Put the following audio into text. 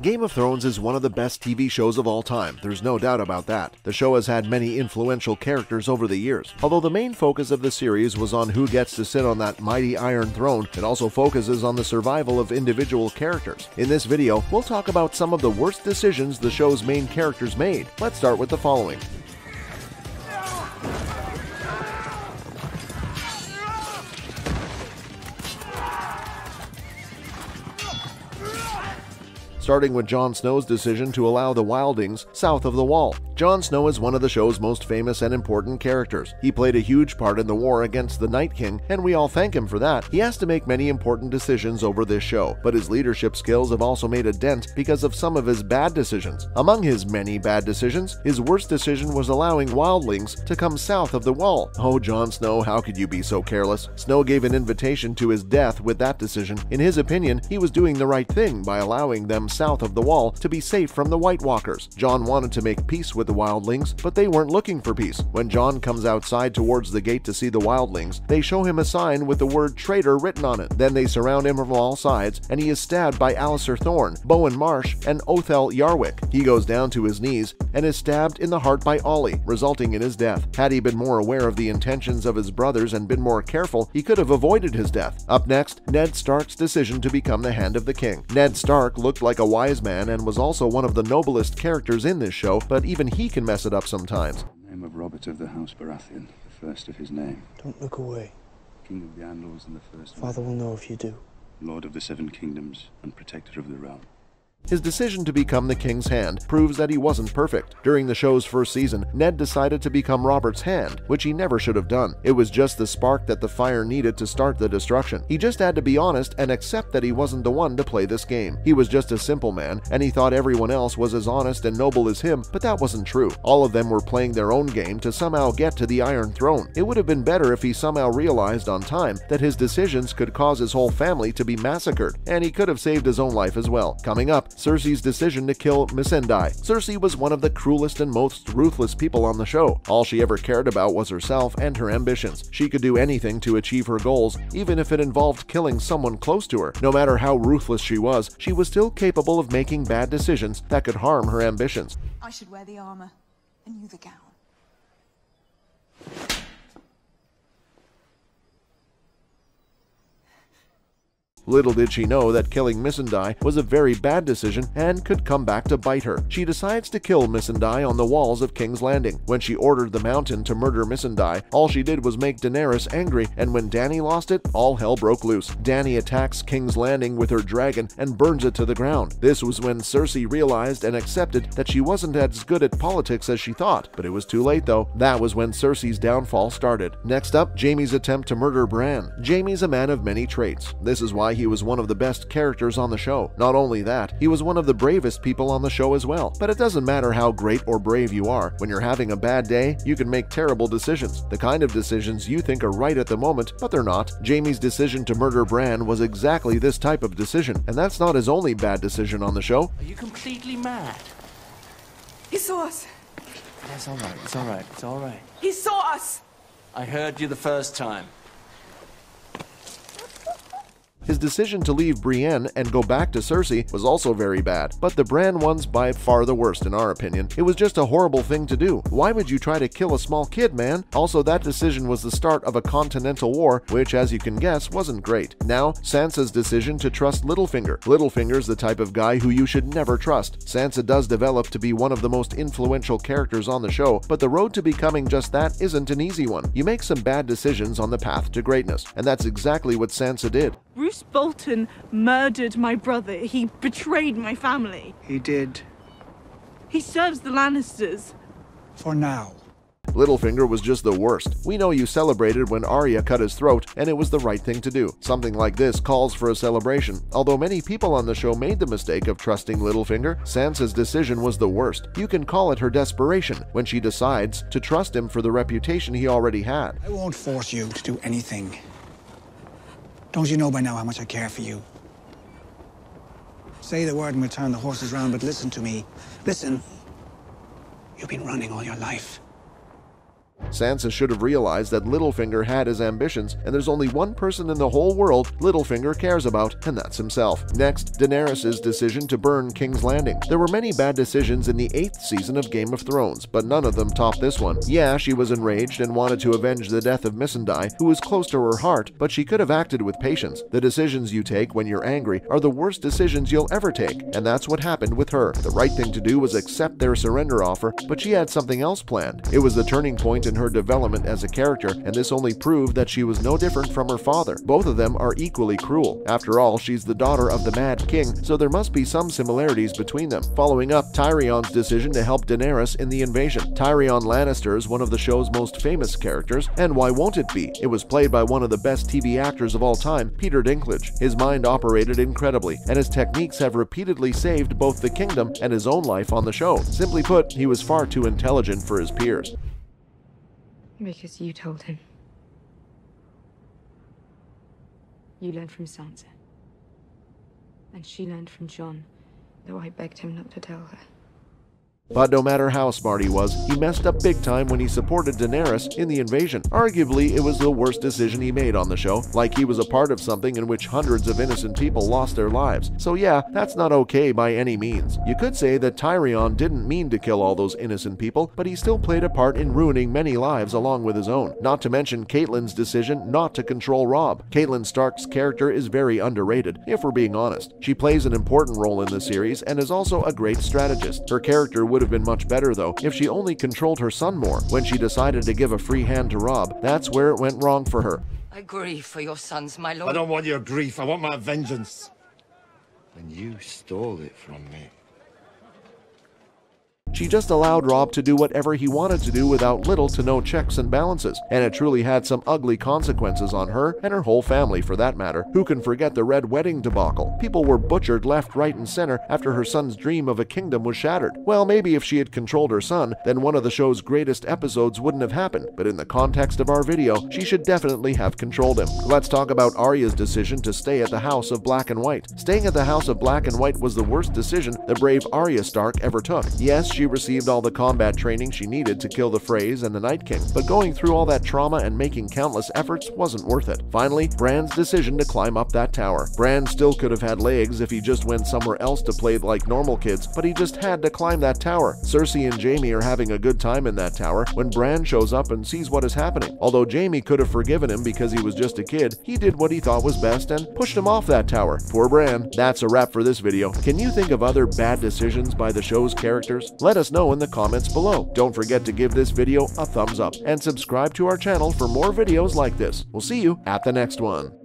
Game of Thrones is one of the best TV shows of all time, there's no doubt about that. The show has had many influential characters over the years. Although the main focus of the series was on who gets to sit on that mighty Iron Throne, it also focuses on the survival of individual characters. In this video, we'll talk about some of the worst decisions the show's main characters made. Let's start with the following. Starting with Jon Snow's decision to allow the wildlings south of the Wall. Jon Snow is one of the show's most famous and important characters. He played a huge part in the war against the Night King, and we all thank him for that. He has to make many important decisions over this show, but his leadership skills have also made a dent because of some of his bad decisions. Among his many bad decisions, his worst decision was allowing wildlings to come south of the Wall. Oh, Jon Snow, how could you be so careless? Snow gave an invitation to his death with that decision. In his opinion, he was doing the right thing by allowing them south of the Wall to be safe from the White Walkers. Jon wanted to make peace with the wildlings, but they weren't looking for peace. When Jon comes outside towards the gate to see the wildlings, they show him a sign with the word traitor written on it. Then they surround him from all sides, and he is stabbed by Alliser Thorne, Bowen Marsh, and Othel Yarwick. He goes down to his knees and is stabbed in the heart by Olly, resulting in his death. Had he been more aware of the intentions of his brothers and been more careful, he could have avoided his death. Up next, Ned Stark's decision to become the Hand of the King. Ned Stark looked like a wise man and was also one of the noblest characters in this show, but even he can mess it up sometimes. The name of Robert of the House Baratheon, the first of his name. Don't look away. King of the Andals and the first Father will know if you do. Lord of the Seven Kingdoms and protector of the realm. His decision to become the King's Hand proves that he wasn't perfect. During the show's first season, Ned decided to become Robert's hand, which he never should have done. It was just the spark that the fire needed to start the destruction. He just had to be honest and accept that he wasn't the one to play this game. He was just a simple man, and he thought everyone else was as honest and noble as him, but that wasn't true. All of them were playing their own game to somehow get to the Iron Throne. It would have been better if he somehow realized on time that his decisions could cause his whole family to be massacred, and he could have saved his own life as well. Coming up, Cersei's decision to kill Missandei. Cersei was one of the cruelest and most ruthless people on the show. All she ever cared about was herself and her ambitions. She could do anything to achieve her goals, even if it involved killing someone close to her. No matter how ruthless she was still capable of making bad decisions that could harm her ambitions. I should wear the armor, and you the gown. Little did she know that killing Missandei was a very bad decision and could come back to bite her. She decides to kill Missandei on the walls of King's Landing. When she ordered the Mountain to murder Missandei, all she did was make Daenerys angry, and when Dany lost it, all hell broke loose. Dany attacks King's Landing with her dragon and burns it to the ground. This was when Cersei realized and accepted that she wasn't as good at politics as she thought, but it was too late though. That was when Cersei's downfall started. Next up, Jaime's attempt to murder Bran. Jaime's a man of many traits. This is why he was one of the best characters on the show. Not only that, he was one of the bravest people on the show as well. But it doesn't matter how great or brave you are. When you're having a bad day, you can make terrible decisions. The kind of decisions you think are right at the moment, but they're not. Jaime's decision to murder Bran was exactly this type of decision, and that's not his only bad decision on the show. Are you completely mad? He saw us. That's all right, it's all right, it's all right. He saw us. I heard you the first time. His decision to leave Brienne and go back to Cersei was also very bad, but the Bran one's by far the worst in our opinion. It was just a horrible thing to do. Why would you try to kill a small kid, man? Also, that decision was the start of a continental war, which, as you can guess, wasn't great. Now, Sansa's decision to trust Littlefinger. Littlefinger's the type of guy who you should never trust. Sansa does develop to be one of the most influential characters on the show, but the road to becoming just that isn't an easy one. You make some bad decisions on the path to greatness, and that's exactly what Sansa did. Roose Bolton murdered my brother. He betrayed my family. He did. He serves the Lannisters. For now. Littlefinger was just the worst. We know you celebrated when Arya cut his throat, and it was the right thing to do. Something like this calls for a celebration. Although many people on the show made the mistake of trusting Littlefinger, Sansa's decision was the worst. You can call it her desperation when she decides to trust him for the reputation he already had. I won't force you to do anything. Don't you know by now how much I care for you? Say the word and we'll turn the horses round, but listen to me. Listen. You've been running all your life. Sansa should have realized that Littlefinger had his ambitions, and there's only one person in the whole world Littlefinger cares about, and that's himself. Next, Daenerys' decision to burn King's Landing. There were many bad decisions in the 8th season of Game of Thrones, but none of them topped this one. Yeah, she was enraged and wanted to avenge the death of Missandei, who was close to her heart, but she could have acted with patience. The decisions you take when you're angry are the worst decisions you'll ever take, and that's what happened with her. The right thing to do was accept their surrender offer, but she had something else planned. It was the turning point in her development as a character, and this only proved that she was no different from her father. Both of them are equally cruel. After all, she's the daughter of the Mad King, so there must be some similarities between them. Following up, Tyrion's decision to help Daenerys in the invasion. Tyrion Lannister is one of the show's most famous characters, and why won't it be? It was played by one of the best TV actors of all time, Peter Dinklage. His mind operated incredibly, and his techniques have repeatedly saved both the kingdom and his own life on the show. Simply put, he was far too intelligent for his peers. Because you told him. You learned from Sansa. And she learned from Jon, though I begged him not to tell her. But no matter how smart he was, he messed up big time when he supported Daenerys in the invasion. Arguably, it was the worst decision he made on the show, like he was a part of something in which hundreds of innocent people lost their lives. So yeah, that's not okay by any means. You could say that Tyrion didn't mean to kill all those innocent people, but he still played a part in ruining many lives along with his own. Not to mention Catelyn's decision not to control Robb. Catelyn Stark's character is very underrated, if we're being honest. She plays an important role in the series and is also a great strategist. Her character would have been much better though if she only controlled her son more. When she decided to give a free hand to Robb, that's where it went wrong for her. I grieve for your sons, my lord. I don't want your grief, I want my vengeance. And you stole it from me. She just allowed Robb to do whatever he wanted to do without little to no checks and balances, and it truly had some ugly consequences on her and her whole family for that matter. Who can forget the Red Wedding debacle? People were butchered left, right, and center after her son's dream of a kingdom was shattered. Well, maybe if she had controlled her son, then one of the show's greatest episodes wouldn't have happened, but in the context of our video, she should definitely have controlled him. Let's talk about Arya's decision to stay at the House of Black and White. Staying at the House of Black and White was the worst decision the brave Arya Stark ever took. Yes, she received all the combat training she needed to kill the Freys and the Night King, but going through all that trauma and making countless efforts wasn't worth it. Finally, Bran's decision to climb up that tower. Bran still could have had legs if he just went somewhere else to play like normal kids, but he just had to climb that tower. Cersei and Jaime are having a good time in that tower when Bran shows up and sees what is happening. Although Jaime could have forgiven him because he was just a kid, he did what he thought was best and pushed him off that tower. Poor Bran. That's a wrap for this video. Can you think of other bad decisions by the show's characters? Let us know in the comments below. Don't forget to give this video a thumbs up and subscribe to our channel for more videos like this. We'll see you at the next one.